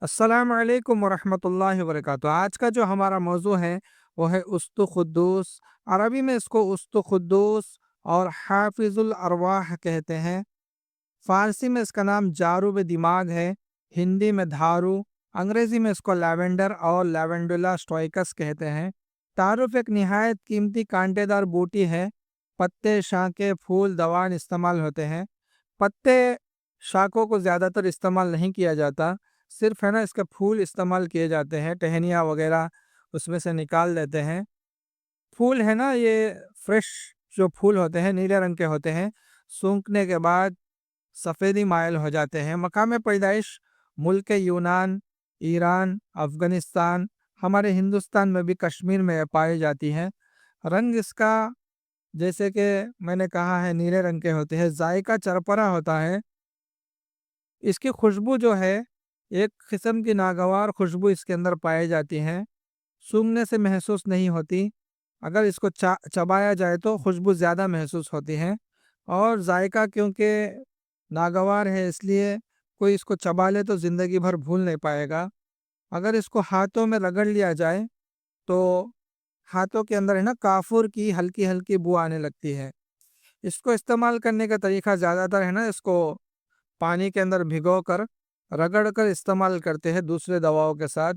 السلام علیکم ورحمۃ اللہ وبرکاتہ۔ آج کا جو ہمارا موضوع ہے وہ ہے اُسْتُ قدوس۔ عربی میں اس کو اُسْتُ قدوس اور حافظ الارواح کہتے ہیں۔ فارسی میں اس کا نام جاروب دماغ ہے، ہندی میں دھارو، انگریزی میں اس کو لیونڈر اور لیونڈولا اسٹوئکس کہتے ہیں۔ تعارف: ایک نہایت قیمتی کانٹے دار بوٹی ہے۔ پتے، شاخیں، پھول، دوان استعمال ہوتے ہیں۔ پتے، شاخوں کو زیادہ تر استعمال نہیں کیا جاتا، صرف اس کے پھول استعمال کیے جاتے ہیں، ٹہنیاں وغیرہ اس میں سے نکال دیتے ہیں۔ پھول یہ فریش جو پھول ہوتے ہیں نیلے رنگ کے ہوتے ہیں، سونکھنے کے بعد سفیدی مائل ہو جاتے ہیں۔ مقام پیدائش ملک یونان، ایران، افغانستان، ہمارے ہندوستان میں بھی کشمیر میں پائی جاتی ہے۔ رنگ اس کا جیسے کہ میں نے کہا ہے نیلے رنگ کے ہوتے ہیں۔ ذائقہ چرپرا ہوتا ہے۔ اس کی خوشبو جو ہے ایک قسم کی ناگوار خوشبو اس کے اندر پائی جاتی ہے، سونگھنے سے محسوس نہیں ہوتی۔ اگر اس کو چبایا جائے تو خوشبو زیادہ محسوس ہوتی ہے، اور ذائقہ کیونکہ ناگوار ہے اس لیے کوئی اس کو چبا لے تو زندگی بھر بھول نہیں پائے گا۔ اگر اس کو ہاتھوں میں رگڑ لیا جائے تو ہاتھوں کے اندر کافور کی ہلکی ہلکی بو آنے لگتی ہے۔ اس کو استعمال کرنے کا طریقہ زیادہ تر اس کو پانی کے اندر بھگو کر رگڑ کر استعمال کرتے ہیں دوسرے دواؤں کے ساتھ،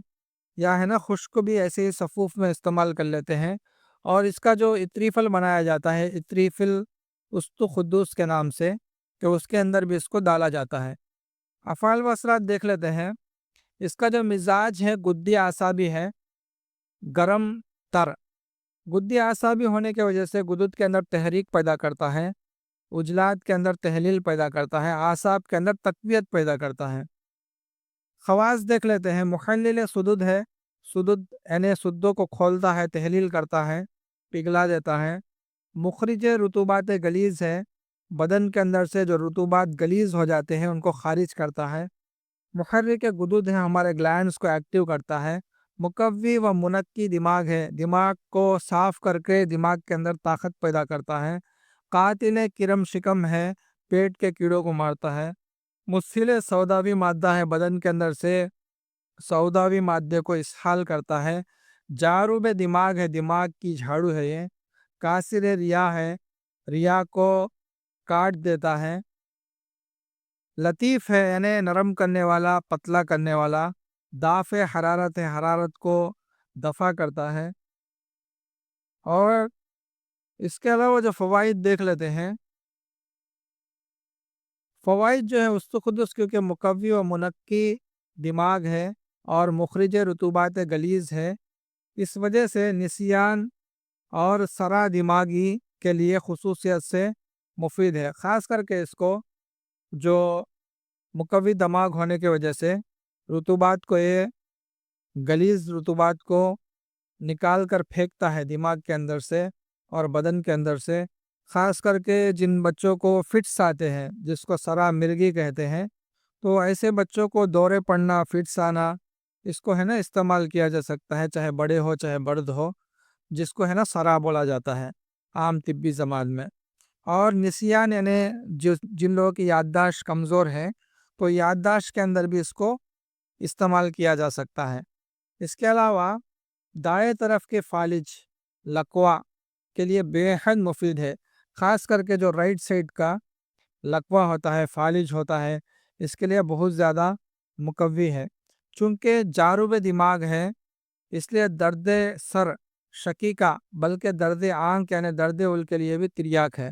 یا خشک بھی ایسے ہی صفوف میں استعمال کر لیتے ہیں۔ اور اس کا جو عطری پھل بنایا جاتا ہے، عطری پھل اُسْتُ قدوس کے نام سے، کہ اس کے اندر بھی اس کو ڈالا جاتا ہے۔ افعال و اثرات دیکھ لیتے ہیں۔ اس کا جو مزاج ہے گدی اعصابی ہے، گرم تر۔ گدی اعصابی ہونے کی وجہ سے گدد کے اندر تحریک پیدا کرتا ہے، عجلات کے اندر تحلیل پیدا کرتا ہے، اعصاب کے اندر تقویت پیدا کرتا ہے۔ خواص دیکھ لیتے ہیں۔ مخلل سدود ہے، سدود سدوں کو کھولتا ہے، تحلیل کرتا ہے، پگھلا دیتا ہے۔ مخرج رطوبات غلیظ ہے، بدن کے اندر سے جو رطوبات غلیظ ہو جاتے ہیں ان کو خارج کرتا ہے۔ محرک گدود ہے، ہمارے گلینڈز کو ایکٹیو کرتا ہے۔ مقوی و منقی دماغ ہے، دماغ کو صاف کر کے دماغ کے اندر طاقت پیدا کرتا ہے۔ قاتل کرم شکم ہے، پیٹ کے کیڑوں کو مارتا ہے۔ مسل سوداوی مادہ ہے، بدن کے اندر سے سوداوی مادے کو اسحال کرتا ہے۔ جاروب دماغ ہے، دماغ کی جھاڑو ہے یہ۔ کاسر ریا ہے، ریا کو کاٹ دیتا ہے۔ لطیف ہے، نرم کرنے والا، پتلا کرنے والا۔ دافع حرارت ہے، حرارت کو دفع کرتا ہے۔ اور اس کے علاوہ جو فوائد دیکھ لیتے ہیں۔ فوائد جو ہے اُسْتُ قدوس کیونکہ مقوی و منقی دماغ ہے اور مخرج رطوبات غلیظ ہے، اس وجہ سے نسیان اور سرا دماغی کے لیے خصوصیت سے مفید ہے۔ خاص کر کے اس کو جو مقوی دماغ ہونے کی وجہ سے رطوبات کو غلیظ رطوبات کو نکال کر پھینکتا ہے دماغ کے اندر سے اور بدن کے اندر سے۔ خاص کر کے جن بچوں کو فٹس آتے ہیں، جس کو سرا مرگی کہتے ہیں، تو ایسے بچوں کو دورے پڑنا، فٹس آنا، اس کو استعمال کیا جا سکتا ہے، چاہے بڑے ہو چاہے برد ہو، جس کو سرا بولا جاتا ہے عام طبی زبان میں۔ اور نسیان جن لوگوں کی یادداشت کمزور ہے تو یادداشت کے اندر بھی اس کو استعمال کیا جا سکتا ہے۔ اس کے علاوہ دائیں طرف کے فالج لقوہ کے لیے بے حد مفید ہے۔ خاص کر کے جو رائٹ سائڈ کا لقوہ ہوتا ہے، فالج ہوتا ہے، اس کے لیے بہت زیادہ مقوی ہے۔ چونکہ جاروب دماغ ہے اس لیے درد سر شقیقہ بلکہ درد آنکھ درد اول کے لیے بھی تریاک ہے،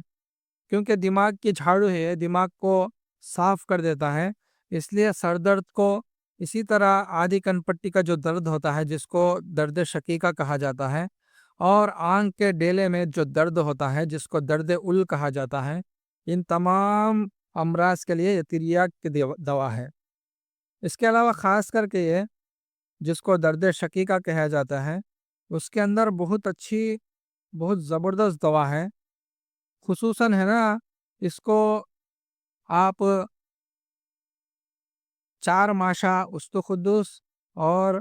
کیونکہ دماغ کی جھاڑو ہے، دماغ کو صاف کر دیتا ہے، اس لیے سر درد کو، اسی طرح آدھی کن پٹی کا جو درد ہوتا ہے جس کو درد شقیقہ کہا جاتا ہے، اور آنکھ کے ڈیلے میں جو درد ہوتا ہے جس کو درد اول کہا جاتا ہے، ان تمام امراض کے لیے یہ تریاک کی دوا ہے۔ اس کے علاوہ خاص کر کے یہ جس کو درد شقیقہ کہا جاتا ہے، اس کے اندر بہت اچھی، بہت زبردست دوا ہے۔ خصوصاً اس کو آپ 4 ماشا اُسْتُ قدوس اور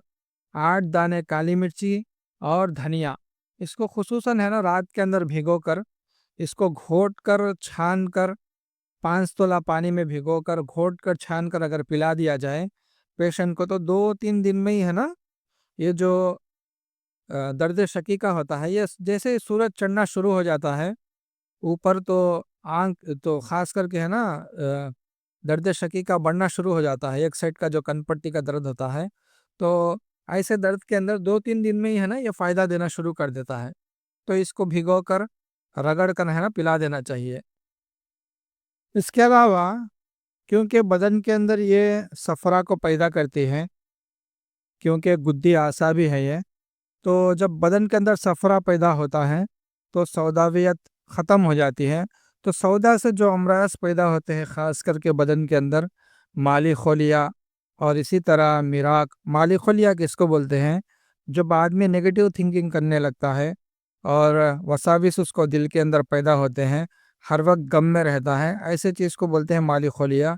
8 دانے کالی مرچی اور دھنیا، اس کو خصوصاً رات کے اندر بھگو کر، اس کو گھوٹ کر چھان کر 5 تولا پانی میں بھگو کر گھوٹ کر چھان کر اگر پلا دیا جائے पेशेंट को, तो 2-3 दिन में ही है ना ये जो दर्द शकीका होता है, ये जैसे ही सूरज चढ़ना शुरू हो जाता है ऊपर, तो आंख तो खास करके है ना दर्द शकीका बढ़ना शुरू हो जाता है, एक साइड का जो कनपट्टी का दर्द होता है। तो ऐसे दर्द के अंदर 2-3 दिन में ही है ना ये फायदा देना शुरू कर देता है। तो इसको भिगो कर रगड़ कर है ना पिला देना चाहिए। इसके अलावा क्योंकि बदन के अंदर ये सफरा को पैदा करती है, क्योंकि गुद्दी आसाबी है ये, तो जब बदन के अंदर सफरा पैदा होता है तो सौदावियत ख़त्म हो जाती है। तो सौदा से जो अमराज पैदा होते हैं ख़ास करके बदन के अंदर, माली खोलिया और इसी तरह मिराक। माली खोलिया किसको बोलते हैं? जब आदमी नेगेटिव थिंकिंग करने लगता है और वसाविस उसको दिल के अंदर पैदा होते हैं, हर वक्त गम में रहता है, ऐसे चीज़ को बोलते हैं माली खोलिया।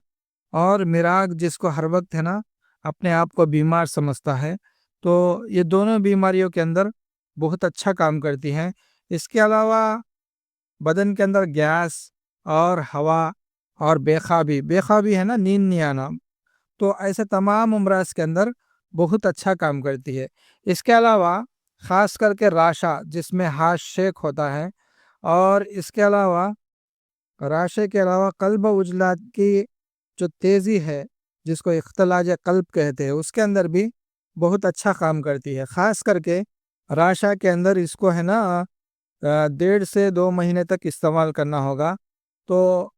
और मिराग जिसको हर वक्त है ना अपने आप को बीमार समझता है। तो ये दोनों बीमारियों के अंदर बहुत अच्छा काम करती हैं। इसके अलावा बदन के अंदर गैस और हवा और बेखाबी बेखाबी है ना, नींद नहीं आना, तो ऐसे तमाम अमराज के अंदर बहुत अच्छा काम करती है। इसके अलावा ख़ास करके राशा जिसमें हाथ शेक होता है, और इसके अलावा राशे के अलावा कल्ब उजला की जो तेज़ी है जिसको इख्तलाज कल्ब कहते हैं, उसके अंदर भी बहुत अच्छा काम करती है। ख़ास करके राशा के अंदर इसको है ना 1.5 से 2 महीने तक इस्तेमाल करना होगा, तो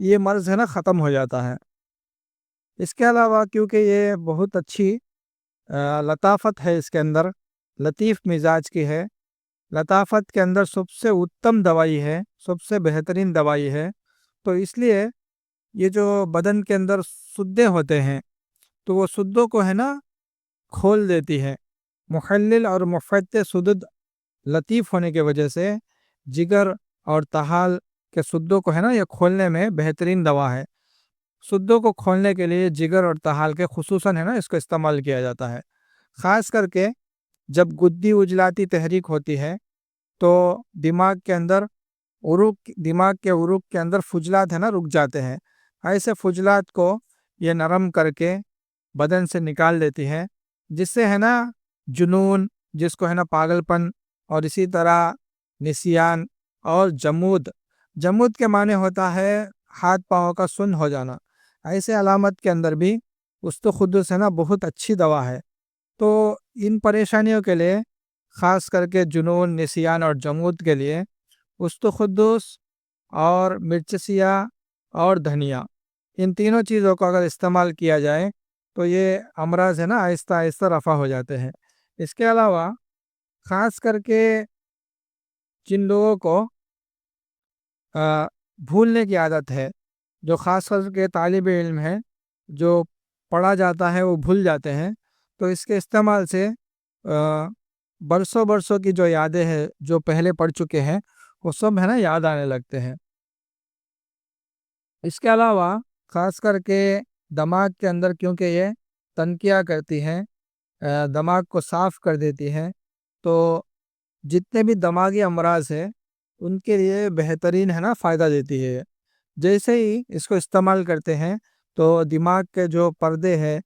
ये मर्ज़ है ना ख़त्म हो जाता है। इसके अलावा क्योंकि ये बहुत अच्छी लताफ़त है इसके अंदर, लतीफ़ मिजाज की है, लताफ़त के अंदर सबसे उत्तम दवाई है, सबसे बेहतरीन दवाई है। तो इसलिए ये जो बदन के अंदर सुद्दे होते हैं, तो वो सुद्दों को है ना खोल देती है। मुहल्लिल और मुफ़त्ते सुदुद लतीफ़ होने की वजह से जिगर और तहाल के सुद्दों को है ना ये खोलने में बेहतरीन दवा है। सुद्दों को खोलने के लिए जिगर और तहाल के खुसूसन है ना इसको इस्तेमाल किया जाता है। ख़ास करके जब गुद्दी उजलाती तहरीक होती है, तो दिमाग के उरुक के अंदर फुजलात है ना रुक जाते हैं। ऐसे फुजलात को ये नरम करके बदन से निकाल देती है, जिससे है ना जुनून जिसको है ना पागलपन, और इसी तरह निसियान और जमूद, जमूद के माने होता है हाथ पाँव का सुन्न हो जाना, ऐसे अलामत के अंदर भी उस्तो खुद्दूस है ना बहुत अच्छी दवा है। तो इन परेशानियों के लिए ख़ास करके जुनून, निसियान और जमूद के लिए उस्तो खुद्दूस और मिर्चसिया और धनिया, इन तीनों चीज़ों को अगर इस्तेमाल किया जाए तो ये अमराज है ना आहिस्ता आहिस्ता रफ़ा हो जाते हैं। इसके अलावा ख़ास करके जिन लोगों को अ, भूलने की आदत है, जो ख़ास करके तालिब इल्म है, जो पढ़ा जाता है वो भूल जाते हैं, तो इसके इस्तेमाल से बरसों बरसों की जो यादें हैं जो पहले पढ़ चुके हैं वो सब है ना याद आने लगते हैं। इसके अलावा ख़ास करके दिमाग के अंदर क्योंकि ये तनकिया करती हैं, दिमाग को साफ़ कर देती हैं, तो जितने भी दिमागी अमराज है उनके लिए बेहतरीन है ना फ़ायदा देती है। जैसे ही इसको इस्तेमाल करते हैं तो दिमाग के जो पर्दे हैं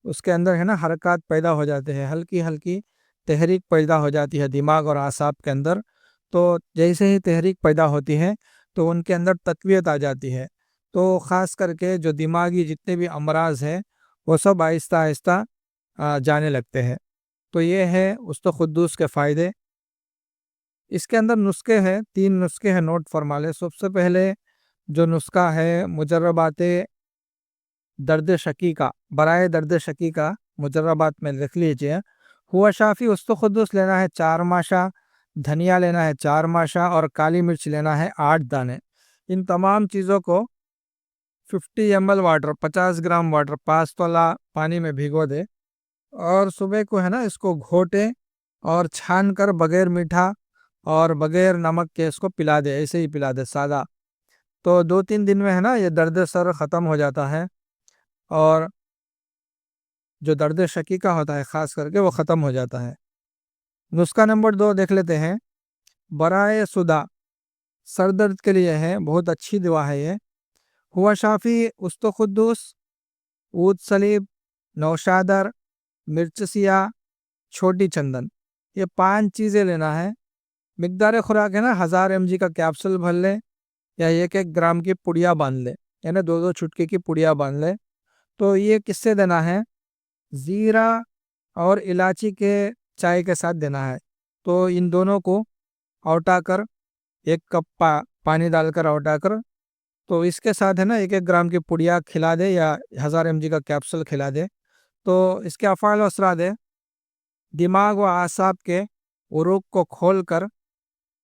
उसके अंदर है ना हरकत पैदा हो जाते हैं, हल्की हल्की तहरीक पैदा हो जाती है दिमाग और आसाब के अंदर। तो जैसे ही तहरीक पैदा होती है तो उनके अंदर तक़वियत आ जाती है। तो ख़ास करके जो दिमागी जितने भी अमराज हैं वो सब आहिस्ता आहिस्ता जाने लगते हैं। तो ये है उस्तो खुद्दूस के फ़ायदे। इसके अंदर नुस्खे हैं, 3 नुस्खे हैं, नोट फरमा लें। सबसे पहले जो नुस्खा है मुजर्रबाते दर्द शकीका, बराए दर्द शकीका मुजर्रबात में लिख लीजिए। हुआ शाफ़ी उस्तो खुद्दूस लेना है 4 माशा, धनिया लेना है 4 माशा और काली मिर्च लेना है 8 दाने। इन तमाम चीज़ों को 50 ml वाटर, 50 ग्राम वाटर 5 तोला पानी में भिगो दे, और सुबह को है ना इसको घोटे और छान कर बगैर मीठा और बगैर नमक के इसको पिला दे, ऐसे ही पिला दे सादा। तो 2-3 दिन में है ना ये दर्द सर ख़त्म हो जाता है, और जो दर्द शकीका होता है ख़ास करके वो ख़त्म हो जाता है। नुस्खा नंबर 2 देख लेते हैं। बराए सुदा, सर दर्द के लिए है, बहुत अच्छी दवा है ये। हुआ शाफ़ी उस्तो खुद्दूस, ऊद सलीब, नौशादर, मिर्च सिया, छोटी चंदन, ये 5 चीज़ें लेना है। मिकदार खुराक है ना 1000 mg का कैप्सूल भर ले या 1-1 ग्राम की पुड़िया बांध ले, यानी 2-2 चुटकी की पुड़िया बांध ले। तो ये किससे देना है? ज़ीरा और इलायची के चाय के साथ देना है। तो इन दोनों को औटा कर 1 कप पानी डालकर औटा कर, तो इसके साथ है ना 1-1 ग्राम की पुड़िया खिला दे या 1000 mg का कैप्सूल खिला दे। तो इसके अफ़ाल व असरात है, दिमाग व आसाब के उरूक को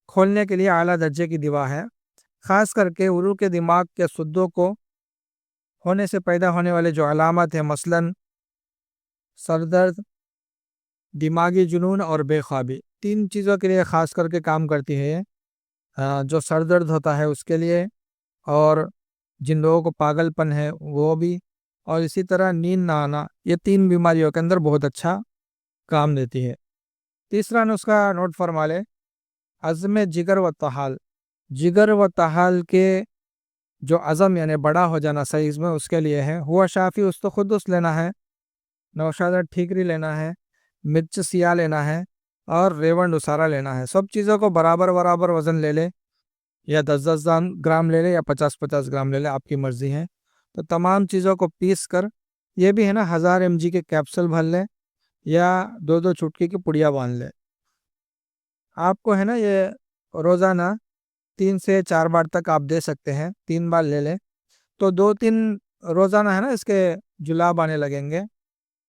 खोलने के लिए आला दर्जे की दवा है। ख़ास करके उरूक के दिमाग के सुद्दों को होने से पैदा होने वाले जो अलामत है, मसलन सर दर्द, दिमागी जुनून और बेख्वाबी, 3 चीज़ों के लिए ख़ास करके काम करती है ये। जो सर दर्द होता है उसके लिए, और जिन लोगों को पागलपन है वो भी, और इसी तरह नींद ना आना, ये 3 बीमारियों के अंदर बहुत अच्छा काम देती है। तीसरा नुस्खा नोट फरमा ले, अज़्म जिगर व तहाल। जिगर व तहाल के जो अज़म यानी बड़ा हो जाना साइज़ में, उसके लिए है हुआ शाफ़ी उस्तखुद्दुस लेना है, नौशादा ठीकरी लेना है, मिर्च सिया लेना है और रेवंड उसारा लेना है। सब चीज़ों को बराबर बराबर वज़न ले ले, या 10-10 ग्राम ले ले या 50-50 ग्राम ले ले, आपकी मर्ज़ी है। तो तमाम चीज़ों को पीस कर, ये भी है ना 1000 mg के कैप्सूल भर ले या 2-2 चुटकी की पुड़िया बांध ले। आपको है ना ये रोज़ाना 3 से 4 बार तक आप दे सकते हैं, 3 बार ले लें तो 2-3 रोज़ाना है ना इसके जुलाब आने लगेंगे।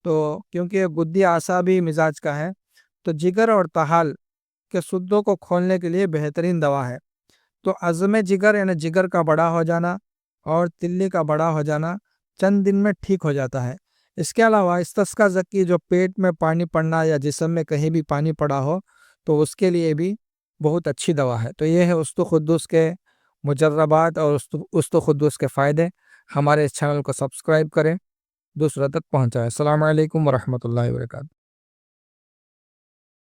तो क्योंकि ये गुद्दी आसाबी मिजाज का है, तो जिगर और तहाल के सुद्दों को खोलने के लिए बेहतरीन दवा है। तो अज़्म जिगर यानी जिगर का बड़ा हो जाना और तिल्ली का बड़ा हो जाना चंद दिन में ठीक हो जाता है। इसके अलावा इस्तिस्का ज़की, जो पेट में पानी पड़ना या जिस्म में कहीं भी पानी पड़ा हो, तो उसके लिए भी बहुत अच्छी दवा है। तो ये है उस्तुखुद्दुस के मुजर्रबात और उस्तुखुद्दुस के फ़ायदे। हमारे इस चैनल को सब्सक्राइब करें, दूसरों तक पहुँचाएँ। अस्सलामु अलैकुम व रहमतुल्लाहि व बरकातहू।